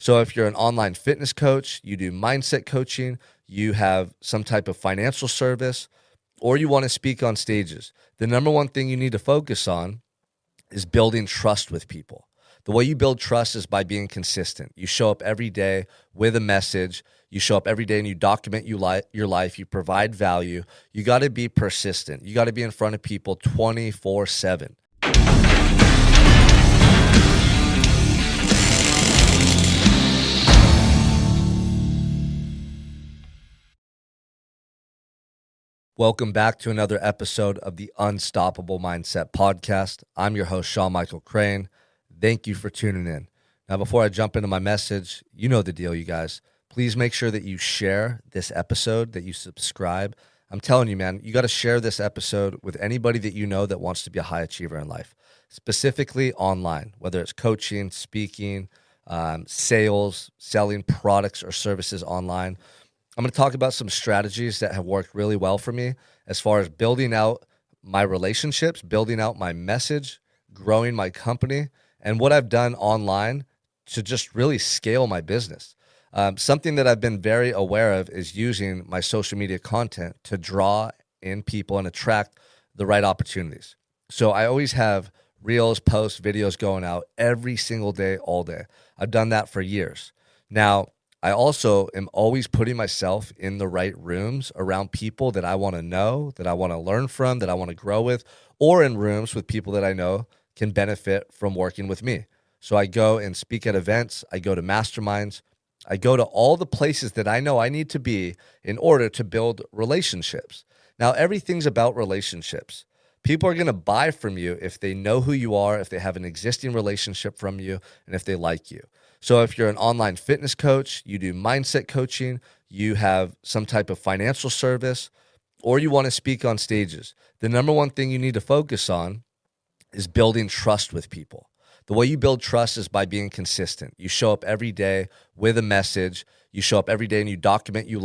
So if you're an online fitness coach, you do mindset coaching, you have some type of financial service, or you want to speak on stages, the number one thing you need to focus on is building trust with people. The way you build trust is by being consistent. You show up every day with a message. You show up every day and you document your life. You provide value. You got to be persistent. You got to be in front of people 24/7. Welcome back to another episode of the Unstoppable Mindset Podcast. I'm your host, Sean Michael Crane. Thank you for tuning in. Now, before I jump into my message, you know the deal, you guys. Please make sure that you share this episode, that you subscribe. I'm telling you, man, you got to share this episode with anybody that you know that wants to be a high achiever in life, specifically online, whether it's coaching, speaking, sales, selling products or services online. I'm going to talk about some strategies that have worked really well for me as far as building out my relationships, building out my message, growing my company, and what I've done online to just really scale my business. Something that I've been very aware of is using my social media content to draw in people and attract the right opportunities. So I always have reels, posts, videos going out every single day, all day. I've done that for years. Now, I also am always putting myself in the right rooms around people that I want to know, that I want to learn from, that I want to grow with, or in rooms with people that I know can benefit from working with me. So I go and speak at events. I go to masterminds. I go to all the places that I know I need to be in order to build relationships. Now, everything's about relationships. People are going to buy from you if they know who you are, if they have an existing relationship from you, and if they like you. So if you're an online fitness coach, you do mindset coaching, you have some type of financial service, or you want to speak on stages, the number one thing you need to focus on is building trust with people. The way you build trust is by being consistent. You show up every day with a message. You show up every day and you document your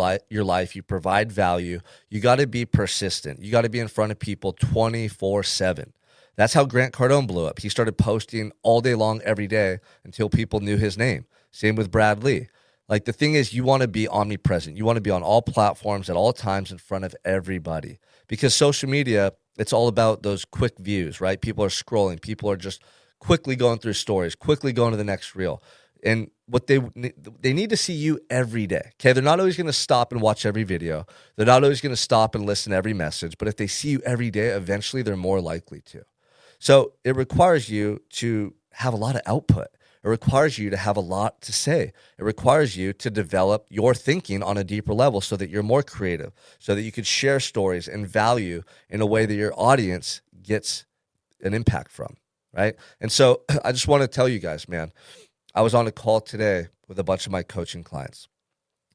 life. You provide value. You got to be persistent. You got to be in front of people 24/7. That's how Grant Cardone blew up. He started posting all day long every day until people knew his name. Same with Brad Lee. Like, the thing is, you want to be omnipresent. You want to be on all platforms at all times in front of everybody, because social media, it's all about those quick views, right? People are scrolling. People are just quickly going through stories, quickly going to the next reel. And what they need to see you every day. Okay, they're not always going to stop and watch every video. They're not always going to stop and listen to every message. But if they see you every day, eventually they're more likely to. So it requires you to have a lot of output. It requires you to have a lot to say. It requires you to develop your thinking on a deeper level so that you're more creative, so that you could share stories and value in a way that your audience gets an impact from, right? And so I just want to tell you guys, man, I was on a call today with a bunch of my coaching clients.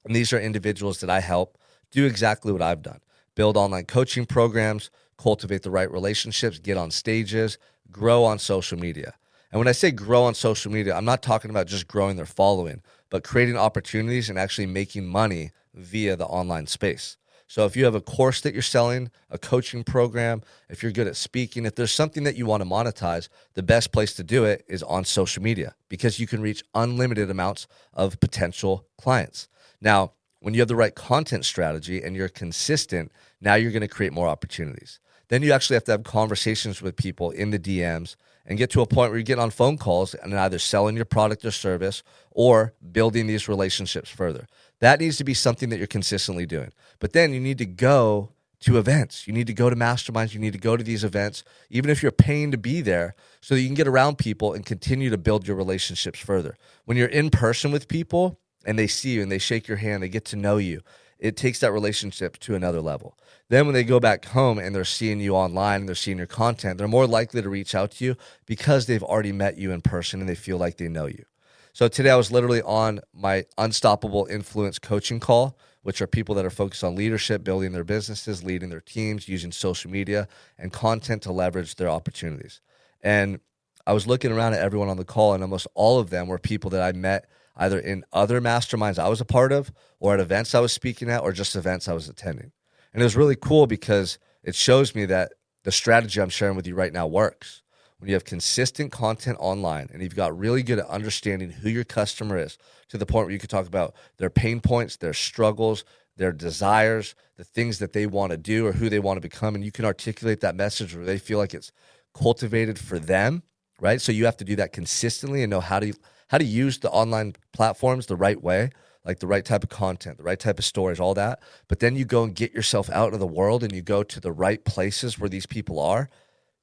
And these are individuals that I help do exactly what I've done: build online coaching programs, cultivate the right relationships, get on stages, grow on social media. And when I say grow on social media, I'm not talking about just growing their following, but creating opportunities and actually making money via the online space. So if you have a course that you're selling, a coaching program, if you're good at speaking, if there's something that you want to monetize, the best place to do it is on social media, because you can reach unlimited amounts of potential clients. Now, when you have the right content strategy and you're consistent, now you're going to create more opportunities. Then you actually have to have conversations with people in the DMs and get to a point where you get on phone calls and either selling your product or service or building these relationships further. That needs to be something that you're consistently doing. But then you need to go to events. You need to go to masterminds. You need to go to these events, even if you're paying to be there, so that you can get around people and continue to build your relationships further. When you're in person with people and they see you and they shake your hand, they get to know you, it takes that relationship to another level. Then when they go back home and they're seeing you online and they're seeing your content, they're more likely to reach out to you because they've already met you in person and they feel like they know you. So today I was literally on my Unstoppable Influence coaching call, which are people that are focused on leadership, building their businesses, leading their teams, using social media and content to leverage their opportunities. And I was looking around at everyone on the call, and almost all of them were people that I met either in other masterminds I was a part of, or at events I was speaking at, or just events I was attending. And it was really cool because it shows me that the strategy I'm sharing with you right now works. when you have consistent content online and you've got really good at understanding who your customer is to the point where you can talk about their pain points, their struggles, their desires, the things that they want to do or who they want to become, and you can articulate that message where they feel like it's cultivated for them, right? So you have to do that consistently and know how to use the online platforms the right way, like the right type of content, the right type of stories, all that. But then you go and get yourself out into the world and you go to the right places where these people are.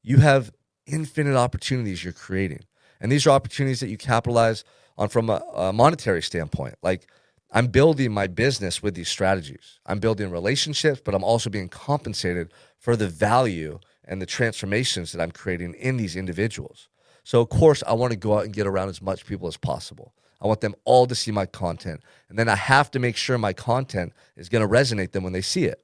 You have infinite opportunities you're creating. And these are opportunities that you capitalize on from a monetary standpoint. Like, I'm building my business with these strategies. I'm building relationships, but I'm also being compensated for the value and the transformations that I'm creating in these individuals. So, of course, I want to go out and get around as much people as possible. I want them all to see my content. And then I have to make sure my content is going to resonate them when they see it.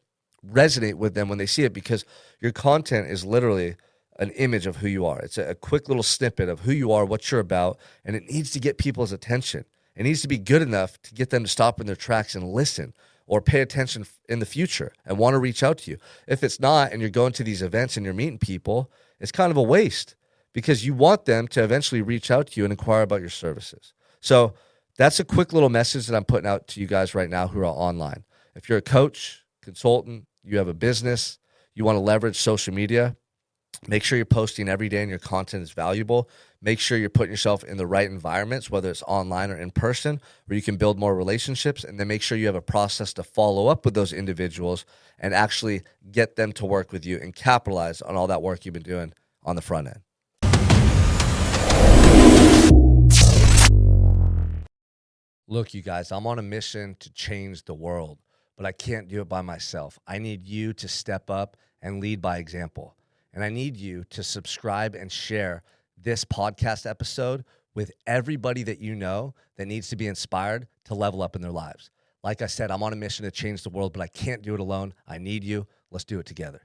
Resonate with them when they see it, because your content is literally an image of who you are. It's a quick little snippet of who you are, what you're about, and it needs to get people's attention. It needs to be good enough to get them to stop in their tracks and listen or pay attention in the future and want to reach out to you. If it's not, and you're going to these events and you're meeting people, it's kind of a waste, because you want them to eventually reach out to you and inquire about your services. So that's a quick little message that I'm putting out to you guys right now who are online. If you're a coach, consultant, you have a business, you want to leverage social media, make sure you're posting every day and your content is valuable. Make sure you're putting yourself in the right environments, whether it's online or in person, where you can build more relationships. And then make sure you have a process to follow up with those individuals and actually get them to work with you and capitalize on all that work you've been doing on the front end. Look, you guys, I'm on a mission to change the world, but I can't do it by myself. I need you to step up and lead by example. And I need you to subscribe and share this podcast episode with everybody that you know that needs to be inspired to level up in their lives. Like I said, I'm on a mission to change the world, but I can't do it alone. I need you. Let's do it together.